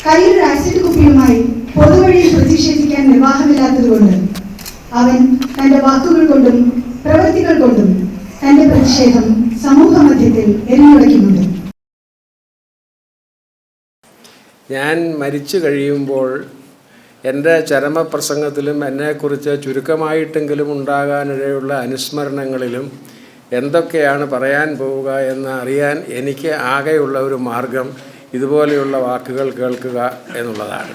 കയ്യിൽ ആസിഡ് കുപ്പിയുമായി പൊതുവഴിയിൽ പ്രതിഷേധിക്കാൻ നിർവാഹമില്ലാത്തതുകൊണ്ട് അവൻ തന്റെ വാക്കുകൾ കൊണ്ടും പ്രവൃത്തികൾ കൊണ്ടും തന്റെ പ്രതിഷേധം സമൂഹ മധ്യത്തിൽ എരിഞ്ഞുടയ്ക്കുന്നുണ്ട്. ഞാൻ മരിച്ചു കഴിയുമ്പോൾ എൻ്റെ ചരമപ്രസംഗത്തിലും എന്നെക്കുറിച്ച് ചുരുക്കമായിട്ടെങ്കിലും ഉണ്ടാകാനിടയുള്ള അനുസ്മരണങ്ങളിലും എന്തൊക്കെയാണ് പറയാൻ പോവുക എന്ന് അറിയാൻ എനിക്ക് ആകെയുള്ള ഒരു മാർഗം ഇതുപോലെയുള്ള വാക്കുകൾ കേൾക്കുക എന്നുള്ളതാണ്.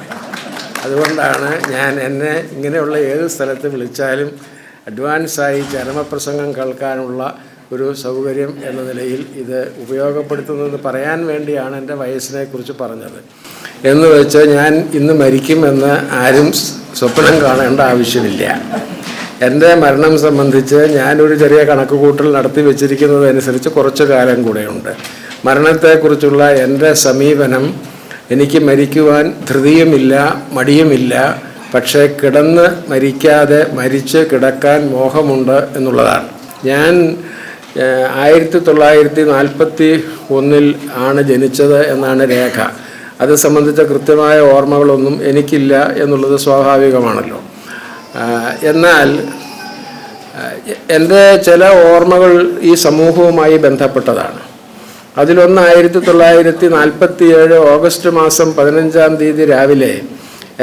അതുകൊണ്ടാണ് ഞാൻ എന്നെ ഇങ്ങനെയുള്ള ഏത് സ്ഥലത്ത് വിളിച്ചാലും അഡ്വാൻസായി ചരമപ്രസംഗം കേൾക്കാനുള്ള ഒരു സൗകര്യം എന്ന നിലയിൽ ഇത് ഉപയോഗപ്പെടുത്തുന്നത് പറയാൻ വേണ്ടിയാണ് എൻ്റെ വയസ്സിനെക്കുറിച്ച് പറഞ്ഞത്. എന്ന് വെച്ച് ഞാൻ ഇന്ന് മരിക്കുമെന്ന് ആരും സ്വപ്നം കാണേണ്ട ആവശ്യമില്ല. എൻ്റെ മരണം സംബന്ധിച്ച് ഞാനൊരു ചെറിയ കണക്കുകൂട്ടൽ നടത്തി വെച്ചിരിക്കുന്നതനുസരിച്ച് കുറച്ചു കാലം കൂടെയുണ്ട്. മരണത്തെക്കുറിച്ചുള്ള എൻ്റെ സമീപനം, എനിക്ക് മരിക്കുവാൻ ധൃതിയുമില്ല, മടിയുമില്ല, പക്ഷേ കിടന്ന് മരിക്കാതെ മരിച്ച് കിടക്കാൻ മോഹമുണ്ട് എന്നുള്ളതാണ്. ഞാൻ 1941 ആണ് ജനിച്ചത് എന്നാണ് രേഖ. അത് സംബന്ധിച്ച കൃത്യമായ ഓർമ്മകളൊന്നും എനിക്കില്ല എന്നുള്ളത് സ്വാഭാവികമാണല്ലോ. എന്നാൽ എൻ്റെ ചില ഓർമ്മകൾ ഈ സമൂഹവുമായി ബന്ധപ്പെട്ടതാണ്. അതിലൊന്ന് 1947 ഓഗസ്റ്റ് മാസം 15-ാം തീയതി രാവിലെ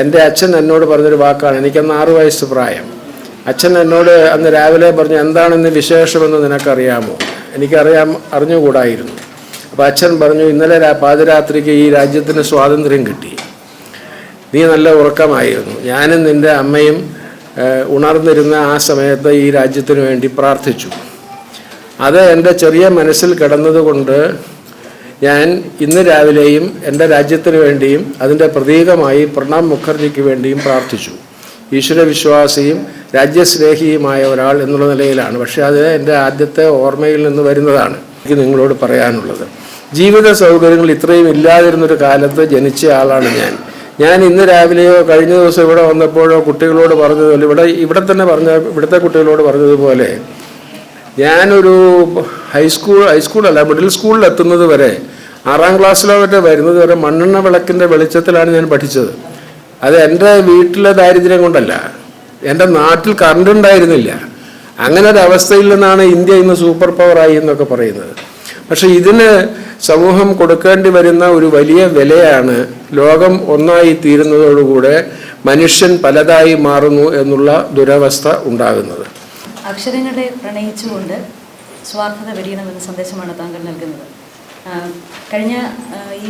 എൻ്റെ അച്ഛൻ എന്നോട് പറഞ്ഞൊരു വാക്കാണ്. എനിക്കന്ന് 6 വയസ്സ് പ്രായം. അച്ഛൻ എന്നോട് അന്ന് രാവിലെ പറഞ്ഞു, എന്താണെന്ന് വിശേഷമെന്ന് നിനക്കറിയാമോ? അറിഞ്ഞുകൂടായിരുന്നു. അപ്പോൾ അച്ഛൻ പറഞ്ഞു, ഇന്നലെ പാതിരാത്രിക്ക് ഈ രാജ്യത്തിന് സ്വാതന്ത്ര്യം കിട്ടി. നീ നല്ല ഉറക്കമായിരുന്നു. ഞാനും നിൻ്റെ അമ്മയും ഉണർന്നിരുന്ന ആ സമയത്ത് ഈ രാജ്യത്തിന് വേണ്ടി പ്രാർത്ഥിച്ചു. അത് എൻ്റെ ചെറിയ മനസ്സിൽ കിടന്നതുകൊണ്ട് ഞാൻ ഇന്ന് രാവിലെയും എൻ്റെ രാജ്യത്തിന് വേണ്ടിയും അതിൻ്റെ പ്രതീകമായി പ്രണബ് മുഖർജിക്ക് വേണ്ടിയും പ്രാർത്ഥിച്ചു. ഈശ്വരവിശ്വാസിയും രാജ്യസ്നേഹിയുമായ ഒരാൾ എന്നുള്ള നിലയിലാണ്. പക്ഷേ അത് എൻ്റെ ആദ്യത്തെ ഓർമ്മയിൽ നിന്ന് വരുന്നതാണ് എനിക്ക് നിങ്ങളോട് പറയാനുള്ളത്. ജീവിത സൗകര്യങ്ങൾ ഇത്രയും ഇല്ലാതിരുന്നൊരു കാലത്ത് ജനിച്ച ആളാണ് ഞാൻ ഇന്ന് രാവിലെയോ കഴിഞ്ഞ ദിവസം ഇവിടെ വന്നപ്പോഴോ കുട്ടികളോട് പറഞ്ഞതുപോലെ ഇവിടുത്തെ കുട്ടികളോട് പറഞ്ഞതുപോലെ ഞാനൊരു ഹൈസ്കൂളല്ല മിഡിൽ സ്കൂളിൽ എത്തുന്നത് വരെ 6-ാം ക്ലാസ്സിലോ മറ്റോ വരുന്നത് വരെ മണ്ണെണ്ണ വിളക്കിൻ്റെ വെളിച്ചത്തിലാണ് ഞാൻ പഠിച്ചത്. അത് എൻ്റെ വീട്ടിലെ ദാരിദ്ര്യം കൊണ്ടല്ല, എൻ്റെ നാട്ടിൽ കറണ്ട് ഉണ്ടായിരുന്നില്ല. അങ്ങനെ ഒരു അവസ്ഥയിൽ നിന്നാണ് ഇന്ത്യ ഇന്ന് സൂപ്പർ പവറായി എന്നൊക്കെ പറയുന്നത്. പക്ഷെ ഇതിന് സമൂഹം കൊടുക്കേണ്ടി വരുന്ന ഒരു വലിയ വിലയാണ് ലോകം ഒന്നായി തീരുന്നതോടുകൂടെ മനുഷ്യൻ പലതായി മാറുന്നു എന്നുള്ള ദുരവസ്ഥ ഉണ്ടാകുന്നത്. അക്ഷരങ്ങളെ പ്രണയിച്ചുകൊണ്ട് സ്വാർത്ഥത വെടിയണമെന്ന സന്ദേശമാണ് താങ്കൾ നൽകുന്നത്. കഴിഞ്ഞ ഈ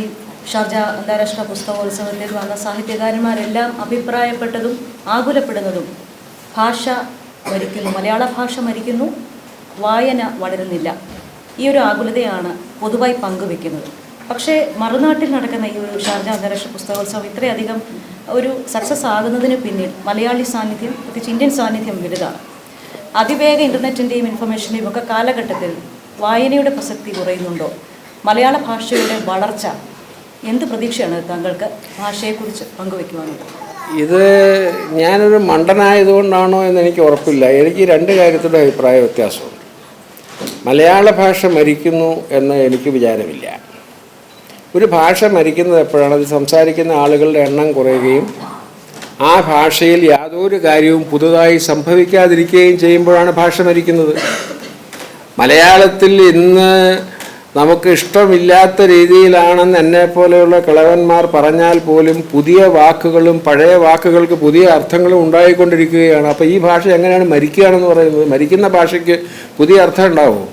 ഷാർജ അന്താരാഷ്ട്ര പുസ്തകോത്സവത്തിൽ വന്ന സാഹിത്യകാരന്മാരെല്ലാം അഭിപ്രായപ്പെട്ടതും ആകുലപ്പെടുന്നതും ഭാഷ മരിക്കുന്നു, മലയാള ഭാഷ മരിക്കുന്നു, വായന വളരുന്നില്ല. ഈ ഒരു ആകുലതയാണ് പൊതുവായി പങ്കുവെക്കുന്നത്. പക്ഷേ മറുനാട്ടിൽ നടക്കുന്ന ഈ ഒരു ഷാർജ അന്താരാഷ്ട്ര പുസ്തകോത്സവം ഇത്രയധികം ഒരു സക്സസ് ആകുന്നതിന് പിന്നിൽ മലയാളി സാന്നിധ്യം, പ്രത്യേകിച്ച് ഇന്ത്യൻ സാന്നിധ്യം വലുതാണ്. അതിവേഗ ഇൻ്റർനെറ്റിൻ്റെയും ഇൻഫർമേഷൻ്റെയും ഒക്കെ കാലഘട്ടത്തിൽ വായനയുടെ പ്രസക്തി കുറയുന്നുണ്ടോ? മലയാള ഭാഷയുടെ വളർച്ച എന്ത് പ്രതീക്ഷയാണ് താങ്കൾക്ക് ഭാഷയെക്കുറിച്ച് പങ്കുവെക്കുവാനുള്ളത്? ഇത് ഞാനൊരു മണ്ടനായതുകൊണ്ടാണോ എന്ന് എനിക്ക് ഉറപ്പില്ല. എനിക്ക് 2 കാര്യത്തിൻ്റെ അഭിപ്രായ വ്യത്യാസമുണ്ട്. മലയാള ഭാഷ മരിക്കുന്നു എന്ന് എനിക്ക് വിചാരമില്ല. ഒരു ഭാഷ മരിക്കുന്നത് എപ്പോഴാണ്? അത് സംസാരിക്കുന്ന ആളുകളുടെ എണ്ണം കുറയുകയും ആ ഭാഷയിൽ യാതൊരു കാര്യവും പുതുതായി സംഭവിക്കാതിരിക്കുകയും ചെയ്യുമ്പോഴാണ് ഭാഷ മരിക്കുന്നത്. മലയാളത്തിൽ ഇന്ന് നമുക്ക് ഇഷ്ടമില്ലാത്ത രീതിയിലാണെന്ന് എന്നെപ്പോലെയുള്ള കിളവന്മാർ പറഞ്ഞാൽ പോലും പുതിയ വാക്കുകളും പഴയ വാക്കുകൾക്ക് പുതിയ അർത്ഥങ്ങളും ഉണ്ടായിക്കൊണ്ടിരിക്കുകയാണ്. അപ്പോൾ ഈ ഭാഷ എങ്ങനെയാണ് മരിക്കുകയാണെന്ന് പറയുന്നത്? മരിക്കുന്ന ഭാഷയ്ക്ക് പുതിയ അർത്ഥം ഉണ്ടാവുമോ?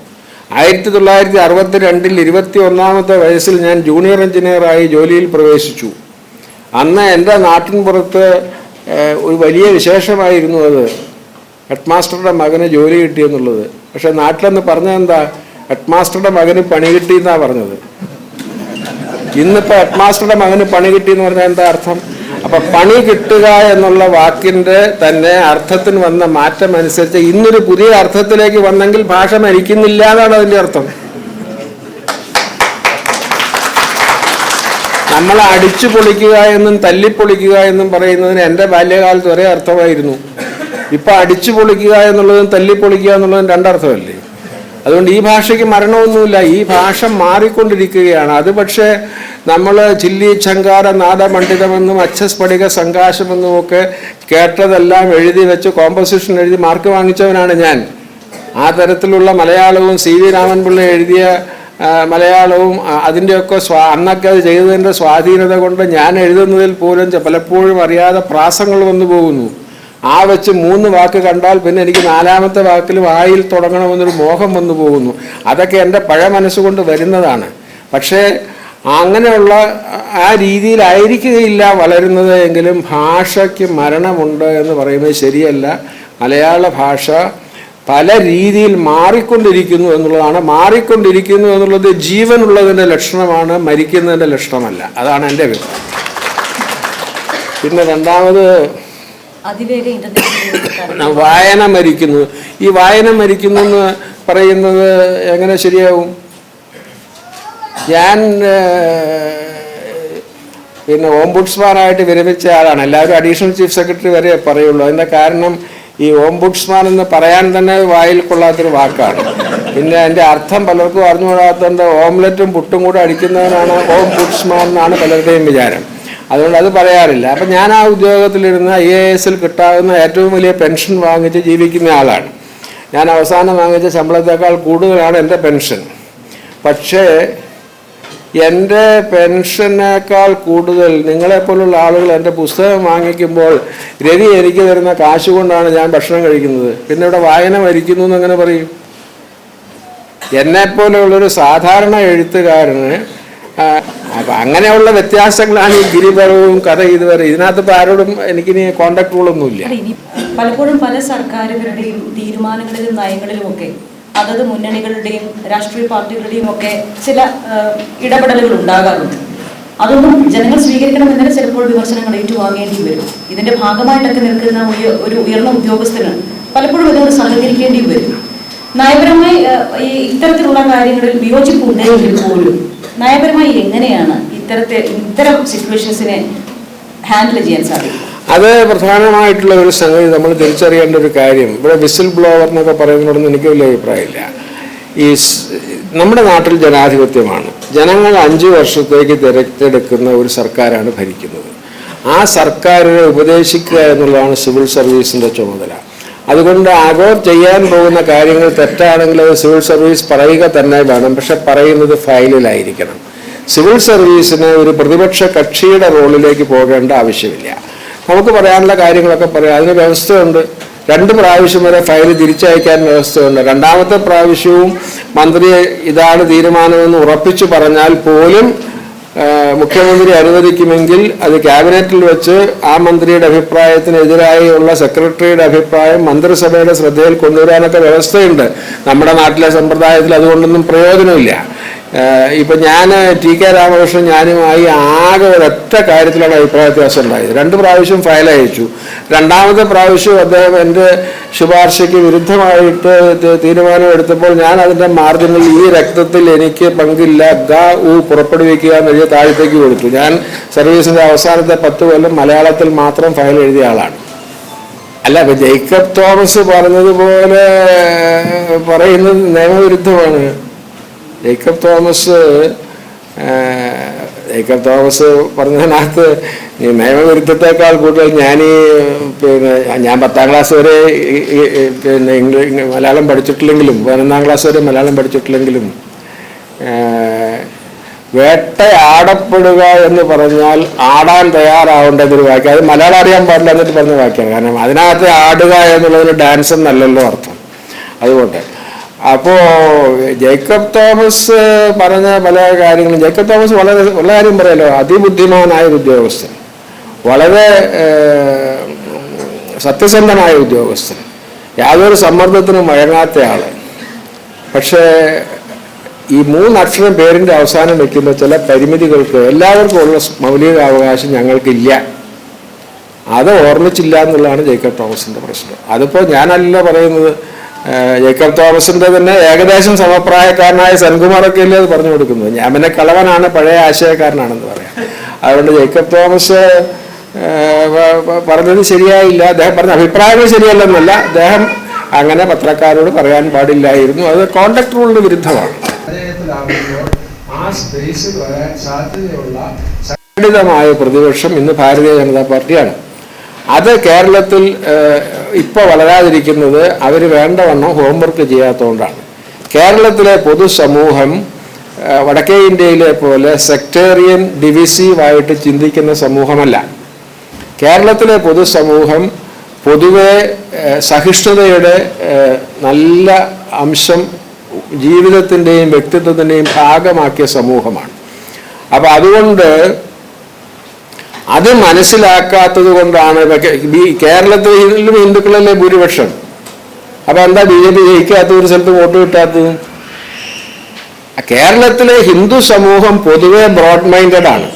1962 21-ാമത്തെ വയസ്സിൽ ഞാൻ ജൂനിയർ എഞ്ചിനീയറായി ജോലിയിൽ പ്രവേശിച്ചു. അന്ന് എൻ്റെ നാട്ടിൻപുറത്ത് ഒരു വലിയ വിശേഷമായിരുന്നു അത്, ഹെഡ് മാസ്റ്ററുടെ മകന് ജോലി കിട്ടിയെന്നുള്ളത്. പക്ഷെ നാട്ടിലെന്ന് പറഞ്ഞതെന്താ? ഹെഡ് മാസ്റ്ററുടെ മകന് പണി കിട്ടി എന്നാണ് പറഞ്ഞത്. ഇന്നിപ്പോൾ ഹെഡ് മാസ്റ്ററുടെ മകന് പണി കിട്ടി എന്ന് പറഞ്ഞാൽ എന്താ അർത്ഥം? അപ്പം പണി കിട്ടുക എന്നുള്ള വാക്കിൻ്റെ തന്നെ അർത്ഥത്തിന് വന്ന മാറ്റം അനുസരിച്ച് ഇന്നൊരു പുതിയ അർത്ഥത്തിലേക്ക് വന്നെങ്കിൽ ഭാഷ മരിക്കുന്നില്ല എന്നാണ് അതിൻ്റെ അർത്ഥം. നമ്മൾ അടിച്ചു പൊളിക്കുക എന്നും തല്ലിപ്പൊളിക്കുക എന്നും പറയുന്നതിന് എൻ്റെ ബാല്യകാലത്ത് ഒരേ അർത്ഥമായിരുന്നു. ഇപ്പം അടിച്ചു പൊളിക്കുക എന്നുള്ളതും തല്ലിപ്പൊളിക്കുക എന്നുള്ളതും 2 അർത്ഥമല്ലേ? അതുകൊണ്ട് ഈ ഭാഷയ്ക്ക് മരണമൊന്നുമില്ല. ഈ ഭാഷ മാറിക്കൊണ്ടിരിക്കുകയാണ്. അത് പക്ഷേ നമ്മൾ ചില്ലി ചങ്കാര നാദമണ്ഡിതമെന്നും അച്ഛസ്ഫടിക സംകാശമെന്നും ഒക്കെ കേട്ടതെല്ലാം എഴുതി വെച്ച് കോമ്പോസിഷൻ എഴുതി മാർക്ക് വാങ്ങിച്ചവനാണ് ഞാൻ. ആ തരത്തിലുള്ള മലയാളവും സി വി രാമൻപിള്ള എഴുതിയ മലയാളവും അതിൻ്റെയൊക്കെ അന്നൊക്കെ അത് ചെയ്തതിൻ്റെ സ്വാധീനത കൊണ്ട് ഞാൻ എഴുതുന്നതിൽ പോലും പലപ്പോഴും അറിയാതെ പ്രാസങ്ങൾ വന്നു പോകുന്നു. ആ വെച്ച് 3 വാക്ക് കണ്ടാൽ പിന്നെ എനിക്ക് 4ാമത്തെ വാക്കിൽ വായിൽ തുടങ്ങണമെന്നൊരു മോഹം വന്നു പോകുന്നു. അതൊക്കെ എൻ്റെ പഴയ മനസ്സുകൊണ്ട് വരുന്നതാണ്. പക്ഷേ അങ്ങനെയുള്ള ആ രീതിയിലായിരിക്കുകയില്ല വളരുന്നത് എങ്കിലും ഭാഷയ്ക്ക് മരണമുണ്ട് എന്ന് പറയുന്നത് ശരിയല്ല. മലയാള ഭാഷ പല രീതിയിൽ മാറിക്കൊണ്ടിരിക്കുന്നു എന്നുള്ളതാണ്. മാറിക്കൊണ്ടിരിക്കുന്നു എന്നുള്ളത് ജീവനുള്ളതിൻ്റെ ലക്ഷണമാണ്, മരിക്കുന്നതിൻ്റെ ലക്ഷണമല്ല. അതാണ് എൻ്റെ അഭിപ്രായം. പിന്നെ രണ്ടാമത് വായന മരിക്കുന്നു. ഈ വായന മരിക്കുന്നു എന്ന് പറയുന്നത് എങ്ങനെ ശരിയാവും? ഞാൻ പിന്നെ ഓംബുഡ്സ്മാനായിട്ട് വിരമിച്ച ആളാണ്. എല്ലാവരും അഡീഷണൽ ചീഫ് സെക്രട്ടറി വരെ പറയുള്ളൂ. അതിൻ്റെ കാരണം ഈ ഓംബുഡ്സ്മാൻ എന്ന് പറയാൻ തന്നെ വായിൽ കൊള്ളാത്തൊരു വാക്കാണ്. പിന്നെ അതിൻ്റെ അർത്ഥം പലർക്കും അറിഞ്ഞുകൂടാത്തതുകൊണ്ട് ഓംലെറ്റും പുട്ടും കൂടെ അടിക്കുന്നവനാണ് ഓംബുഡ്സ്മാൻ എന്നാണ് പലരുടെയും വിചാരം. അതുകൊണ്ട് അത് പറയാറില്ല. അപ്പം ഞാൻ ആ ഉദ്യോഗത്തിലിരുന്ന് IAS കിട്ടാവുന്ന ഏറ്റവും വലിയ പെൻഷൻ വാങ്ങിച്ച് ജീവിക്കുന്ന ആളാണ്. ഞാൻ അവസാനം വാങ്ങിച്ച ശമ്പളത്തേക്കാൾ കൂടുതലാണ് എൻ്റെ പെൻഷൻ. പക്ഷേ എൻ്റെ പെൻഷനേക്കാൾ കൂടുതൽ നിങ്ങളെപ്പോലുള്ള ആളുകൾ എൻ്റെ പുസ്തകം വാങ്ങിക്കുമ്പോൾ രവി എനിക്ക് തരുന്ന കാശ് കൊണ്ടാണ് ഞാൻ ഭക്ഷണം കഴിക്കുന്നത്. പിന്നെ ഇവിടെ വായന മരിക്കുന്നു എന്നെങ്ങനെ പറയും? എന്നെപ്പോലെയുള്ളൊരു സാധാരണ എഴുത്തുകാരന് അപ്പം അങ്ങനെയുള്ള വ്യത്യാസങ്ങളാണ് ഈ ഗിരിപരവും കഥ ഇതുവരെ. ഇതിനകത്ത് ഇപ്പോൾ ആരോടും എനിക്കിനി കോണ്ടാക്റ്റുകളൊന്നുമില്ല. പലപ്പോഴും പല സർക്കാരുകളുടെയും തീരുമാനങ്ങളിലും നയങ്ങളിലുമൊക്കെ അതത് മുന്നണികളുടെയും രാഷ്ട്രീയ പാർട്ടികളുടെയും ഒക്കെ ചില ഇടപെടലുകൾ ഉണ്ടാകാറുണ്ട്. അതൊന്നും ജനങ്ങൾ സ്വീകരിക്കണമെന്നതിന് ചിലപ്പോൾ വിമർശനങ്ങൾ ഏറ്റുവാങ്ങേണ്ടി വരും. ഇതിന്റെ ഭാഗമായിട്ടൊക്കെ നിൽക്കുന്ന ഒരു ഉയർന്ന ഉദ്യോഗസ്ഥന് പലപ്പോഴും ഇതിനോട് സഹകരിക്കേണ്ടി വരും. നയപരമായി ഇത്തരത്തിലുള്ള കാര്യങ്ങളിൽ വിയോജിപ്പുണ്ടെങ്കിൽ പോലും നയപരമായി എങ്ങനെയാണ് ഇത്തരം സിറ്റുവേഷൻസിനെ ഹാൻഡിൽ ചെയ്യാൻ സാധിക്കും? അത് പ്രധാനമായിട്ടുള്ള ഒരു സംഗതി നമ്മൾ തിരിച്ചറിയേണ്ട ഒരു കാര്യം. ഇവിടെ വിസിൽ ബ്ലോവർ എന്നൊക്കെ പറയുന്നതിനോടൊന്നും എനിക്ക് വലിയ അഭിപ്രായമില്ല. ഈ നമ്മുടെ നാട്ടിൽ ജനാധിപത്യമാണ്. ജനങ്ങൾ 5 വർഷത്തേക്ക് തിരഞ്ഞെടുക്കുന്ന ഒരു സർക്കാരാണ് ഭരിക്കുന്നത്. ആ സർക്കാരിനെ ഉപദേശിക്കുക എന്നുള്ളതാണ് സിവിൽ സർവീസിൻ്റെ ചുമതല. അതുകൊണ്ട് അവർ ചെയ്യാൻ പോകുന്ന കാര്യങ്ങൾ തെറ്റാണെങ്കിൽ അത് സിവിൽ സർവീസ് പറയുക തന്നെ വേണം. പക്ഷെ പറയുന്നത് ഫയലിലായിരിക്കണം. സിവിൽ സർവീസിന് ഒരു പ്രതിപക്ഷ കക്ഷിയുടെ റോളിലേക്ക് പോകേണ്ട ആവശ്യമില്ല. നമുക്ക് പറയാനുള്ള കാര്യങ്ങളൊക്കെ പറയാം. അതിന് വ്യവസ്ഥയുണ്ട്. 2 പ്രാവശ്യം വരെ ഫയൽ തിരിച്ചയക്കാൻ വ്യവസ്ഥയുണ്ട്. 2ാമത്തെ പ്രാവശ്യവും മന്ത്രി ഇതാണ് തീരുമാനമെന്ന് ഉറപ്പിച്ചു പറഞ്ഞാൽ പോലും മുഖ്യമന്ത്രി അനുവദിക്കുമെങ്കിൽ അത് ക്യാബിനറ്റിൽ വെച്ച് ആ മന്ത്രിയുടെ അഭിപ്രായത്തിനെതിരായുള്ള സെക്രട്ടറിയുടെ അഭിപ്രായം മന്ത്രിസഭയുടെ ശ്രദ്ധയിൽ കൊണ്ടുവരാനൊക്കെ വ്യവസ്ഥയുണ്ട്. നമ്മുടെ നാട്ടിലെ സമ്പ്രദായത്തിൽ അതുകൊണ്ടൊന്നും പ്രയോജനമില്ല. ഇപ്പം ഞാൻ TK രാമകൃഷ്ണൻ ഞാനുമായി ആകെ ഒരൊറ്റ കാര്യത്തിലാണ് അഭിപ്രായ വ്യത്യാസം ഉണ്ടായത്. 2 പ്രാവശ്യം ഫയൽ അയച്ചു. 2ാമത്തെ പ്രാവശ്യം അദ്ദേഹം എൻ്റെ ശുപാർശയ്ക്ക് വിരുദ്ധമായിട്ട് തീരുമാനം എടുത്തപ്പോൾ ഞാൻ അതിൻ്റെ മാർജിനിൽ ഈ രക്തത്തിൽ എനിക്ക് പങ്കില്ല പുറപ്പെടുവിക്കുക എന്നെഴുതിയ താഴത്തേക്ക് കൊടുത്തു. ഞാൻ സർവീസിൻ്റെ അവസാനത്തെ 10 കൊല്ലം മലയാളത്തിൽ മാത്രം ഫയൽ എഴുതിയ ആളാണ്. അല്ല, ഇപ്പം ജേക്കബ് തോമസ് പറഞ്ഞതുപോലെ പറയുന്നത് നിയമവിരുദ്ധമാണ്. ജേക്കബ് തോമസ് പറഞ്ഞതിനകത്ത് നിയമവിരുദ്ധത്തെക്കാൾ കൂടുതൽ ഞാൻ 10ാം ക്ലാസ് വരെ പിന്നെ മലയാളം പഠിച്ചിട്ടില്ലെങ്കിലും 11ാം ക്ലാസ് വരെ മലയാളം പഠിച്ചിട്ടില്ലെങ്കിലും വേട്ടയാടപ്പെടുക എന്ന് പറഞ്ഞാൽ ആടാൻ തയ്യാറാവേണ്ടതൊരു വാക്യം. അത് മലയാളം അറിയാൻ പാടില്ല എന്നിട്ട് പറഞ്ഞ വാക്യമാണ്. കാരണം അതിനകത്ത് ആടുക എന്നുള്ളതിന് ഡാൻസ് എന്നല്ലല്ലോ അർത്ഥം. അതുകൊണ്ട് അപ്പോൾ ജേക്കബ് തോമസ് പറഞ്ഞ പല കാര്യങ്ങളും ജേക്കബ് തോമസ് വളരെ കാര്യം പറയാലോ. അതിബുദ്ധിമാനായ ഉദ്യോഗസ്ഥൻ, വളരെ സത്യസന്ധമായ ഉദ്യോഗസ്ഥൻ, യാതൊരു സമ്മർദ്ദത്തിനും വഴങ്ങാത്ത ആള്. പക്ഷേ ഈ 3 അക്ഷരം പേരിൻ്റെ അവസാനം വെക്കുന്ന ചില പരിമിതികൾക്ക് എല്ലാവർക്കും ഉള്ള മൗലികാവകാശം ഞങ്ങൾക്കില്ല. അത് ഓർമ്മിച്ചില്ല എന്നുള്ളതാണ് ജേക്കബ് തോമസിൻ്റെ പ്രശ്നം. അതിപ്പോൾ ഞാനല്ല പറയുന്നത്. ജേക്കബ് തോമസിൻ്റെ തന്നെ ഏകദേശം സമപ്രായക്കാരനായ സെൻകുമാറൊക്കെ അല്ലേ അത് പറഞ്ഞു കൊടുക്കുന്നത്. ഞാൻ പിന്നെ കളവനാണ്, പഴയ ആശയക്കാരനാണെന്ന് പറയാം. അതുകൊണ്ട് ജേക്കബ് തോമസ് പറഞ്ഞത് ശരിയായില്ല. അദ്ദേഹം പറഞ്ഞ അഭിപ്രായങ്ങൾ ശരിയല്ലെന്നല്ല, അദ്ദേഹം അങ്ങനെ പത്രക്കാരോട് പറയാൻ പാടില്ലായിരുന്നു. അത് കോണ്ടക്ട് റൂളിന് വിരുദ്ധമാണ്. ആ സ്പേസിൽ വരാൻ സാധ്യതയുള്ള സംഘടിതമായ പ്രതിപക്ഷം ഇന്ന് ഭാരതീയ ജനതാ പാർട്ടിയാണ്. അത് കേരളത്തിൽ ഇപ്പോൾ വളരാതിരിക്കുന്നത് അവർ വേണ്ടവണ്ണം ഹോംവർക്ക് ചെയ്യാത്തതുകൊണ്ടാണ്. കേരളത്തിലെ പൊതുസമൂഹം വടക്കേ ഇന്ത്യയിലെ പോലെ സെക്ടേറിയൻ ഡിവിസീവായിട്ട് ചിന്തിക്കുന്ന സമൂഹമല്ല. കേരളത്തിലെ പൊതുസമൂഹം പൊതുവെ സഹിഷ്ണുതയുടെ നല്ല അംശം ജീവിതത്തിൻ്റെയും വ്യക്തിത്വത്തിൻ്റെയും ഭാഗമാക്കിയ സമൂഹമാണ്. അപ്പം അതുകൊണ്ട് അത് മനസ്സിലാക്കാത്തത് കൊണ്ടാണ് കേരളത്തിലും ഹിന്ദുക്കളല്ലേ ഭൂരിപക്ഷം. അപ്പം എന്താ BJP ജയിക്കാത്ത ഒരു സ്ഥലത്ത് വോട്ട് കിട്ടാത്തത്? കേരളത്തിലെ ഹിന്ദു സമൂഹം പൊതുവെ ബ്രോഡ് മൈൻഡഡ് ആണ്.